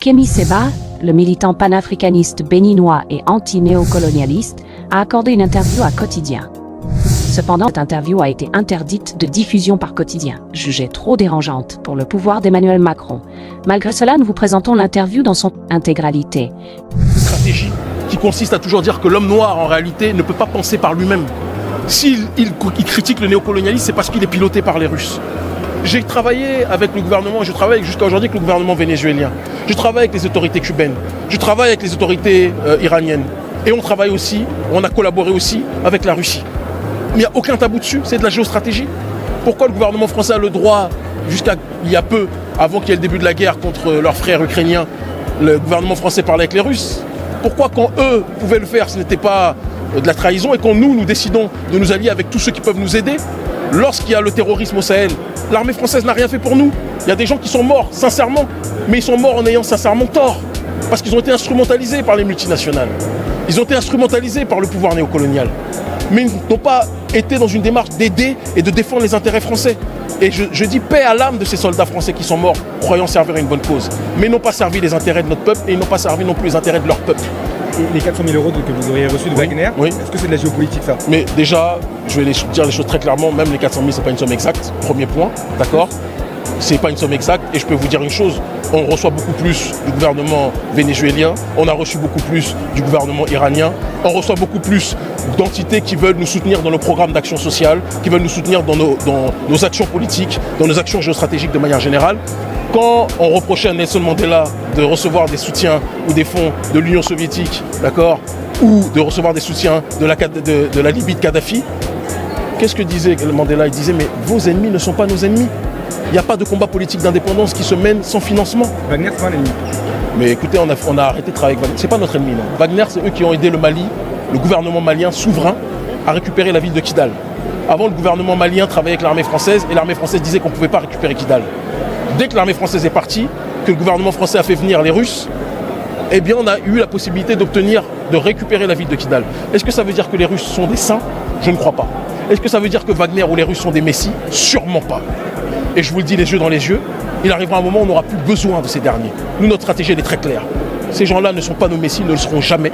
Kémy Séba, le militant panafricaniste béninois et anti-néocolonialiste, a accordé une interview à Quotidien. Cependant, cette interview a été interdite de diffusion par Quotidien, jugée trop dérangeante pour le pouvoir d'Emmanuel Macron. Malgré cela, nous vous présentons l'interview dans son intégralité. Stratégie qui consiste à toujours dire que l'homme noir, en réalité, ne peut pas penser par lui-même. S'il critique le néocolonialisme, c'est parce qu'il est piloté par les Russes. J'ai travaillé avec le gouvernement, je travaille jusqu'à aujourd'hui avec le gouvernement vénézuélien. Je travaille avec les autorités cubaines, je travaille avec les autorités iraniennes. Et on travaille aussi, on a collaboré aussi avec la Russie. Mais il n'y a aucun tabou dessus, c'est de la géostratégie. Pourquoi le gouvernement français a le droit, jusqu'à il y a peu, avant qu'il y ait le début de la guerre contre leurs frères ukrainiens, le gouvernement français parlait avec les Russes? Pourquoi quand eux pouvaient le faire, ce n'était pas de la trahison, et quand nous décidons de nous allier avec tous ceux qui peuvent nous aider? Lorsqu'il y a le terrorisme au Sahel, l'armée française n'a rien fait pour nous. Il y a des gens qui sont morts, sincèrement, mais ils sont morts en ayant sincèrement tort. Parce qu'ils ont été instrumentalisés par les multinationales. Ils ont été instrumentalisés par le pouvoir néocolonial. Mais ils n'ont pas été dans une démarche d'aider et de défendre les intérêts français. Et je dis paix à l'âme de ces soldats français qui sont morts, croyant servir à une bonne cause. Mais ils n'ont pas servi les intérêts de notre peuple et ils n'ont pas servi non plus les intérêts de leur peuple. Et les 400 000 euros que vous auriez reçus de Wagner, est-ce que c'est de la géopolitique ça? Mais déjà, je vais dire les choses très clairement, même les 400 000, c'est pas une somme exacte, premier point, d'accord? C'est pas une somme exacte, et je peux vous dire une chose, on reçoit beaucoup plus du gouvernement vénézuélien, on a reçu beaucoup plus du gouvernement iranien, on reçoit beaucoup plus d'entités qui veulent nous soutenir dans nos programmes d'action sociale, qui veulent nous soutenir dans nos actions politiques, dans nos actions géostratégiques de manière générale. Quand on reprochait à Nelson Mandela de recevoir des soutiens ou des fonds de l'Union soviétique, d'accord, ou de recevoir des soutiens de la Libye de Kadhafi, qu'est-ce que disait Mandela? Il disait, mais vos ennemis ne sont pas nos ennemis. Il n'y a pas de combat politique d'indépendance qui se mène sans financement. Wagner, c'est pas un ennemi. Mais écoutez, on a arrêté de travailler avec Wagner. C'est pas notre ennemi, non. Wagner, c'est eux qui ont aidé le Mali, le gouvernement malien souverain, à récupérer la ville de Kidal. Avant, le gouvernement malien travaillait avec l'armée française et l'armée française disait qu'on ne pouvait pas récupérer Kidal. Dès que l'armée française est partie, que le gouvernement français a fait venir les Russes, eh bien on a eu la possibilité de récupérer la ville de Kidal. Est-ce que ça veut dire que les Russes sont des saints? Je ne crois pas. Est-ce que ça veut dire que Wagner ou les Russes sont des messies? Sûrement pas. Et je vous le dis les yeux dans les yeux, il arrivera un moment où on n'aura plus besoin de ces derniers. Nous, notre stratégie, elle est très claire. Ces gens-là ne sont pas nos messies, ne le seront jamais.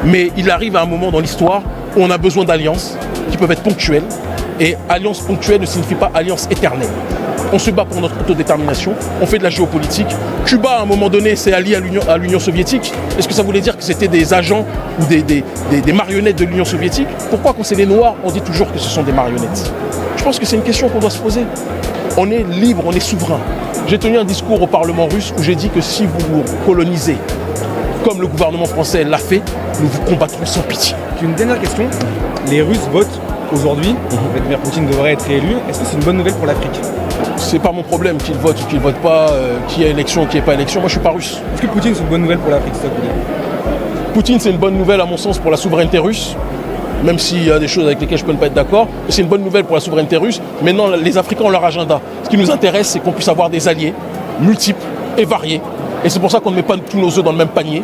Mais il arrive à un moment dans l'histoire où on a besoin d'alliances qui peuvent être ponctuelles. Et alliance ponctuelle ne signifie pas alliance éternelle. On se bat pour notre autodétermination, on fait de la géopolitique. Cuba, à un moment donné, s'est allié à l'Union soviétique. Est-ce que ça voulait dire que c'était des agents ou des marionnettes de l'Union soviétique? Pourquoi, quand c'est les Noirs, on dit toujours que ce sont des marionnettes? Je pense que c'est une question qu'on doit se poser. On est libre, on est souverain. J'ai tenu un discours au Parlement russe où j'ai dit que si vous vous colonisez, comme le gouvernement français l'a fait, nous vous combattrons sans pitié. J'ai une dernière question. Les Russes votent aujourd'hui. Vladimir Poutine devrait être réélu. Est-ce que c'est une bonne nouvelle pour l'Afrique? C'est pas mon problème qu'ils votent ou qu'ils votent pas, qui a élection ou qui n'est pas élection. Moi, je suis pas russe. Est-ce que Poutine, c'est une bonne nouvelle pour l'Afrique, c'est ça que vous dites? Poutine, c'est une bonne nouvelle, à mon sens, pour la souveraineté russe. Même s'il y a des choses avec lesquelles je peux ne pas être d'accord. C'est une bonne nouvelle pour la souveraineté russe. Maintenant, les Africains ont leur agenda. Ce qui nous intéresse, c'est qu'on puisse avoir des alliés multiples et variés. Et c'est pour ça qu'on ne met pas tous nos œufs dans le même panier.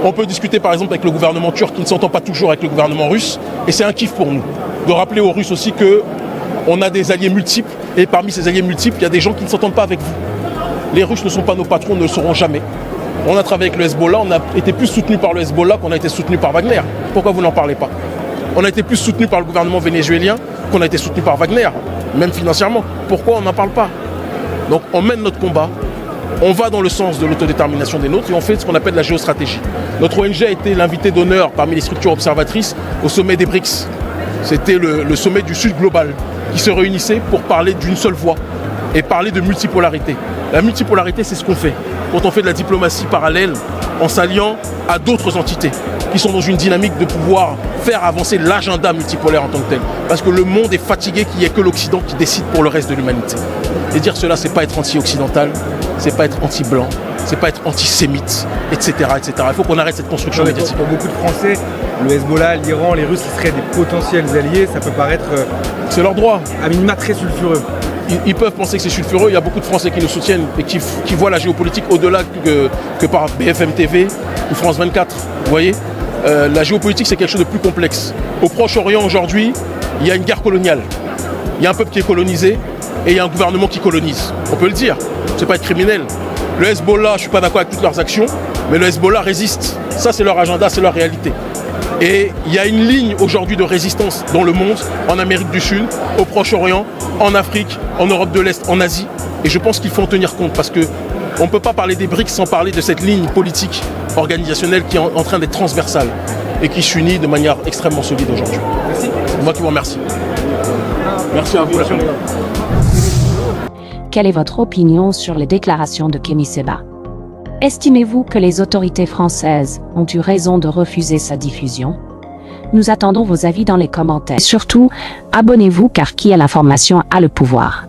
On peut discuter, par exemple, avec le gouvernement turc qui ne s'entend pas toujours avec le gouvernement russe. Et c'est un kiff pour nous. De rappeler aux Russes aussi qu'on a des alliés multiples. Et parmi ces alliés multiples, il y a des gens qui ne s'entendent pas avec vous. Les Russes ne sont pas nos patrons, ne le seront jamais. On a travaillé avec le Hezbollah, on a été plus soutenu par le Hezbollah qu'on a été soutenu par Wagner. Pourquoi vous n'en parlez pas? On a été plus soutenu par le gouvernement vénézuélien qu'on a été soutenu par Wagner, même financièrement. Pourquoi on n'en parle pas? Donc on mène notre combat, on va dans le sens de l'autodétermination des nôtres et on fait ce qu'on appelle la géostratégie. Notre ONG a été l'invité d'honneur parmi les structures observatrices au sommet des BRICS. C'était le sommet du Sud global qui se réunissait pour parler d'une seule voix et parler de multipolarité. La multipolarité, c'est ce qu'on fait quand on fait de la diplomatie parallèle en s'alliant à d'autres entités qui sont dans une dynamique de pouvoir faire avancer l'agenda multipolaire en tant que tel. Parce que le monde est fatigué qu'il n'y ait que l'Occident qui décide pour le reste de l'humanité. Et dire cela, c'est pas être anti-occidental, c'est pas être anti-blanc, c'est pas être antisémite, etc., etc. Il faut qu'on arrête cette construction médiatique. Pour beaucoup de Français, le Hezbollah, l'Iran, les Russes qui seraient des potentiels alliés, ça peut paraître... c'est leur droit. À minima très sulfureux. Ils peuvent penser que c'est sulfureux. Il y a beaucoup de Français qui nous soutiennent et qui voient la géopolitique au-delà que par BFM TV ou France 24. Vous voyez, la géopolitique, c'est quelque chose de plus complexe. Au Proche-Orient, aujourd'hui, il y a une guerre coloniale. Il y a un peuple qui est colonisé et il y a un gouvernement qui colonise. On peut le dire. C'est pas être criminel. Le Hezbollah, je ne suis pas d'accord avec toutes leurs actions, mais le Hezbollah résiste. Ça, c'est leur agenda, c'est leur réalité. Et il y a une ligne aujourd'hui de résistance dans le monde, en Amérique du Sud, au Proche-Orient, en Afrique, en Europe de l'Est, en Asie. Et je pense qu'il faut en tenir compte parce qu'on ne peut pas parler des BRICS sans parler de cette ligne politique organisationnelle qui est en train d'être transversale et qui s'unit de manière extrêmement solide aujourd'hui. Merci. C'est moi qui vous remercie. Merci à vous. Quelle est votre opinion sur les déclarations de Kémy Séba? Estimez-vous que les autorités françaises ont eu raison de refuser sa diffusion? Nous attendons vos avis dans les commentaires. Et surtout, abonnez-vous car qui a l'information a le pouvoir.